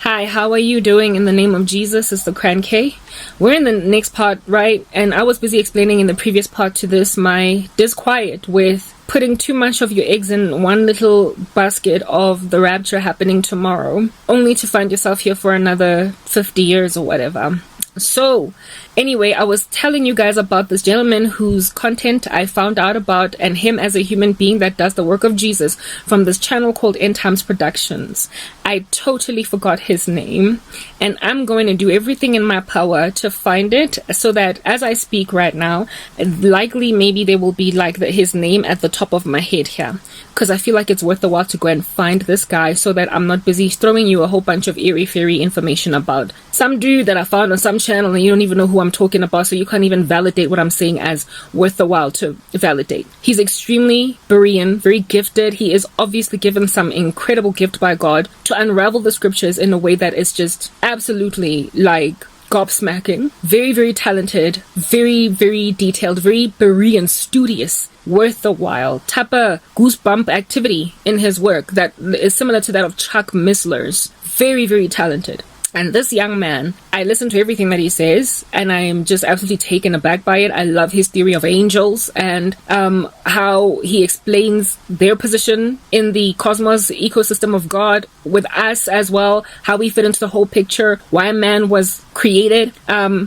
Hi, how are you doing? In the name of Jesus, it's the Cran K. We're in the next part, right? And I was busy explaining in the previous part to this my disquiet with putting too much of your eggs in one little basket of the rapture happening tomorrow, only to find yourself here for another 50 years or whatever. So, anyway, I was telling you guys about this gentleman whose content I found out about, and him as a human being that does the work of Jesus from this channel called End Times Productions. I totally forgot his name, and I'm going to do everything in my power to find it so that as I speak right now, likely maybe there will be like his name at the top of my head here, because I feel like it's worth the while to go and find this guy so that I'm not busy throwing you a whole bunch of airy-fairy information about some dude that I found on some channel and you don't even know who I'm talking about, so you can't even validate what I'm saying as worth the while to validate. He's extremely Berean, very gifted. He is obviously given some incredible gift by God to unravel the scriptures in a way that is just absolutely like gobsmacking. Very, very talented, very, very detailed, very Berean, studious, worth the while type of goosebump activity in his work that is similar to that of Chuck Missler's. Very, very talented. And this young man, I listen to everything that he says, and I am just absolutely taken aback by it. I love his theory of angels and how he explains their position in the cosmos ecosystem of God with us as well, how we fit into the whole picture, why man was created,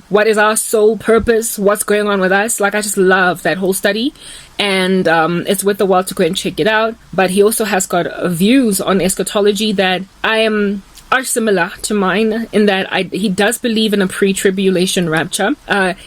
what is our sole purpose, what's going on with us. Like, I just love that whole study. And it's worth the while to go and check it out. But he also has got views on eschatology that are similar to mine in that he does believe in a pre-tribulation rapture.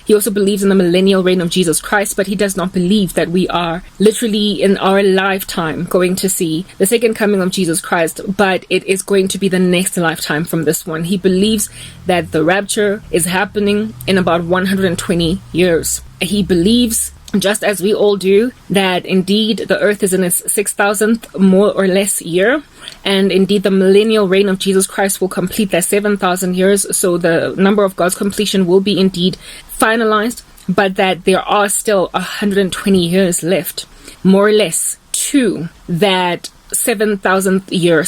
He also believes in the millennial reign of Jesus Christ, but he does not believe that we are literally in our lifetime going to see the second coming of Jesus Christ, but it is going to be the next lifetime from this one. He believes that the rapture is happening in about 120 years. He believes, just as we all do, that indeed the earth is in its 6,000th more or less year, and indeed the millennial reign of Jesus Christ will complete that 7,000 years, so the number of God's completion will be indeed finalized, but that there are still 120 years left, more or less, to that 7,000th year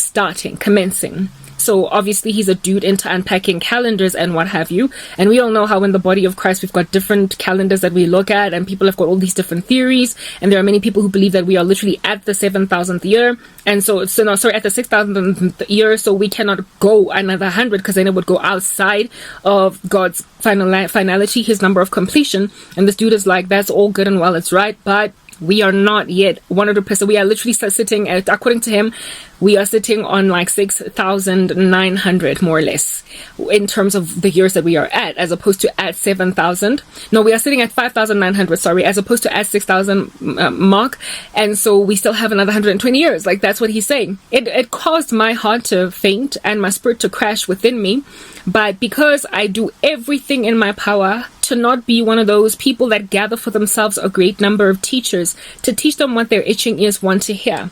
commencing. So obviously he's a dude into unpacking calendars and what have you. And we all know how in the body of Christ we've got different calendars that we look at, and people have got all these different theories. And there are many people who believe that we are literally at the 7,000th year. And at the 6,000th year, so we cannot go another 100 because then it would go outside of God's finality, his number of completion. And this dude is like, that's all good and well, it's right, but we are not yet 100%. We are literally sitting at, according to him, we are sitting on like 6,900 more or less in terms of the years that we are at, as opposed to at 7,000. No, we are sitting at 5,900, sorry, as opposed to at 6,000 mark. And so we still have another 120 years. Like, that's what he's saying. It caused my heart to faint and my spirit to crash within me. But because I do everything in my power to not be one of those people that gather for themselves a great number of teachers to teach them what their itching ears want to hear,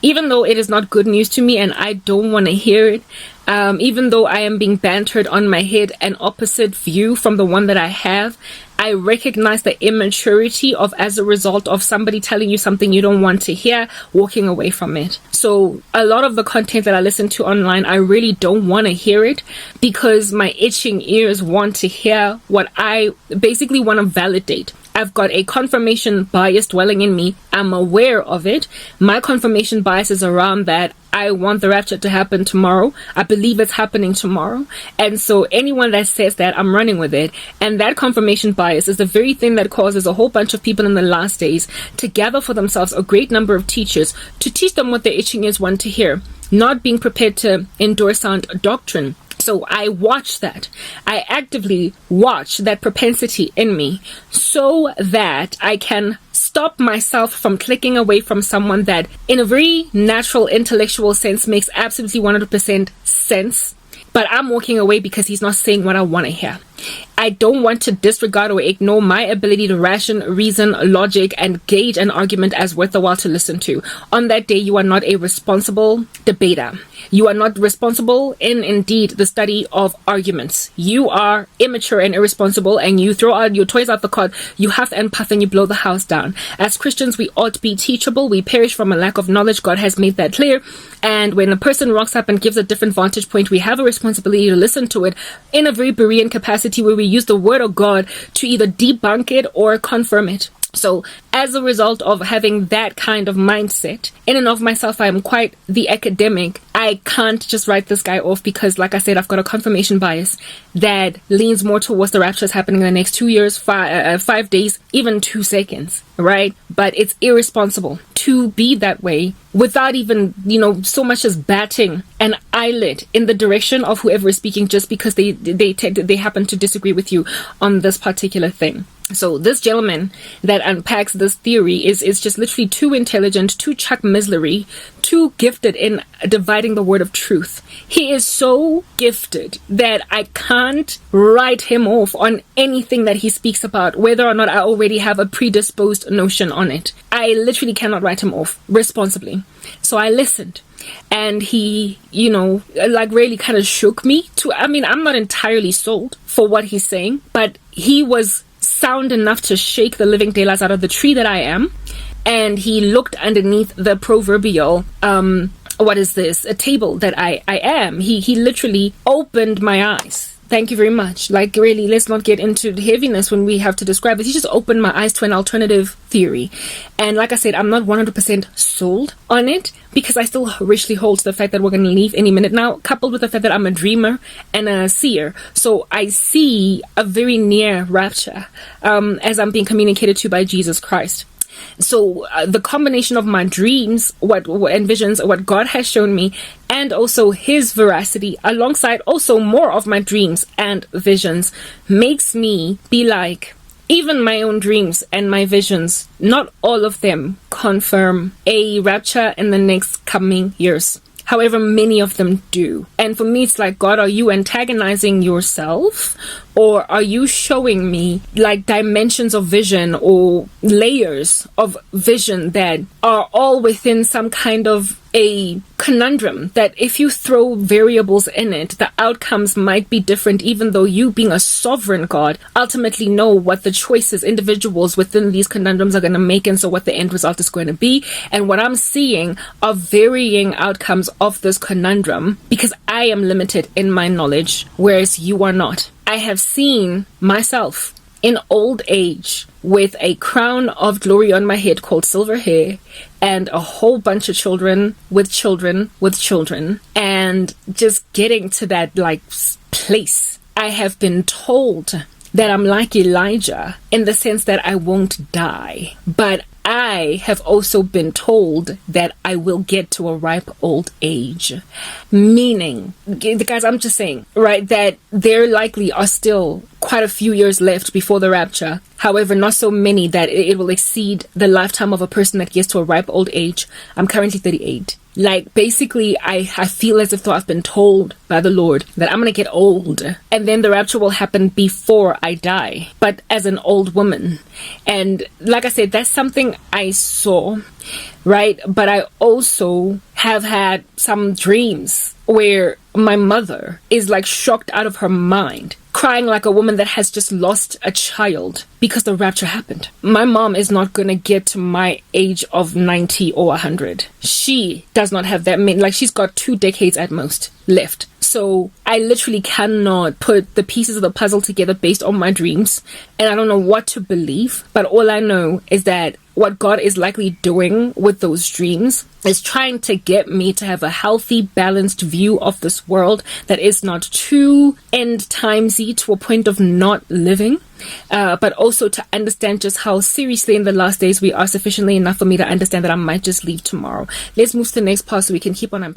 even though it is not good news to me and I don't want to hear it, even though I am being bantered on my head an opposite view from the one that I have, I recognize the immaturity of, as a result of somebody telling you something you don't want to hear, walking away from it. So a lot of the content that I listen to online, I really don't want to hear it because my itching ears want to hear what I basically want to validate. I've got a confirmation bias dwelling in me. I'm aware of it. My confirmation bias is around that I want the rapture to happen tomorrow. I believe it's happening tomorrow. And so anyone that says that, I'm running with it. And that confirmation bias is the very thing that causes a whole bunch of people in the last days to gather for themselves a great number of teachers to teach them what their itching ears want to hear, not being prepared to endorse sound doctrine. So I watch that. I actively watch that propensity in me so that I can stop myself from clicking away from someone that, in a very natural, intellectual sense, makes absolutely 100% sense. But I'm walking away because he's not saying what I want to hear. I don't want to disregard or ignore my ability to ration, reason, logic, and gauge an argument as worth the while to listen to. On that day, you are not a responsible debater. You are not responsible in, indeed, the study of arguments. You are immature and irresponsible, and you throw out your toys out the cart. You huff and puff and you blow the house down. As Christians, we ought to be teachable. We perish from a lack of knowledge. God has made that clear. And when a person rocks up and gives a different vantage point, we have a responsibility to listen to it in a very Berean capacity where we use the word of God to either debunk it or confirm it. So as a result of having that kind of mindset, in and of myself, I am quite the academic. I can't just write this guy off because, like I said, I've got a confirmation bias that leans more towards the rapture is happening in the next 2 years, 5 days, even 2 seconds, right? But it's irresponsible to be that way without even, so much as batting an eyelid in the direction of whoever is speaking just because they happen to disagree with you on this particular thing. So this gentleman that unpacks this theory is just literally too intelligent, too Chuck Mislery, too gifted in dividing the word of truth. He is so gifted that I can't write him off on anything that he speaks about, whether or not I already have a predisposed notion on it. I literally cannot write him off responsibly. So I listened. And he, really kind of shook me I'm not entirely sold for what he's saying, but he was sound enough to shake the living daylights out of the tree that I am. And he looked underneath the proverbial, a table that I am. He literally opened my eyes. Thank you very much. Really, let's not get into the heaviness when we have to describe it. He just opened my eyes to an alternative theory. And like I said, I'm not 100% sold on it because I still richly hold to the fact that we're going to leave any minute now, coupled with the fact that I'm a dreamer and a seer. So I see a very near rapture as I'm being communicated to by Jesus Christ. So the combination of my dreams, and visions, what God has shown me, and also his veracity, alongside also more of my dreams and visions, makes me be like, even my own dreams and my visions, not all of them confirm a rapture in the next coming years. However, many of them do. And for me, it's like, God, are you antagonizing yourself? Or are you showing me dimensions of vision or layers of vision that are all within some kind of a conundrum that if you throw variables in it, the outcomes might be different, even though you, being a sovereign God, ultimately know what the choices individuals within these conundrums are going to make, and so what the end result is going to be. And what I'm seeing are varying outcomes of this conundrum because I am limited in my knowledge, whereas you are not. I have seen myself in old age with a crown of glory on my head called silver hair and a whole bunch of children with children with children, and just getting to that place. I have been told that I'm like Elijah in the sense that I won't die, but I have also been told that I will get to a ripe old age. Meaning, guys, I'm just saying, right, that there likely are still quite a few years left before the rapture. However, not so many that it will exceed the lifetime of a person that gets to a ripe old age. I'm currently 38. Basically, I feel as if though I've been told by the Lord that I'm going to get old and then the rapture will happen before I die, but as an old woman. And like I said, that's something I saw, right? But I also have had some dreams where my mother is shocked out of her mind, crying like a woman that has just lost a child because the rapture happened. My mom is not going to get to my age of 90 or 100. She does not have that many, she's got 2 decades at most left. So I literally cannot put the pieces of the puzzle together based on my dreams. And I don't know what to believe. But all I know is that what God is likely doing with those dreams is trying to get me to have a healthy, balanced view of this world that is not too end-timesy to a point of not living. But also to understand just how seriously in the last days we are, sufficiently enough for me to understand that I might just leave tomorrow. Let's move to the next part so we can keep on unpacking.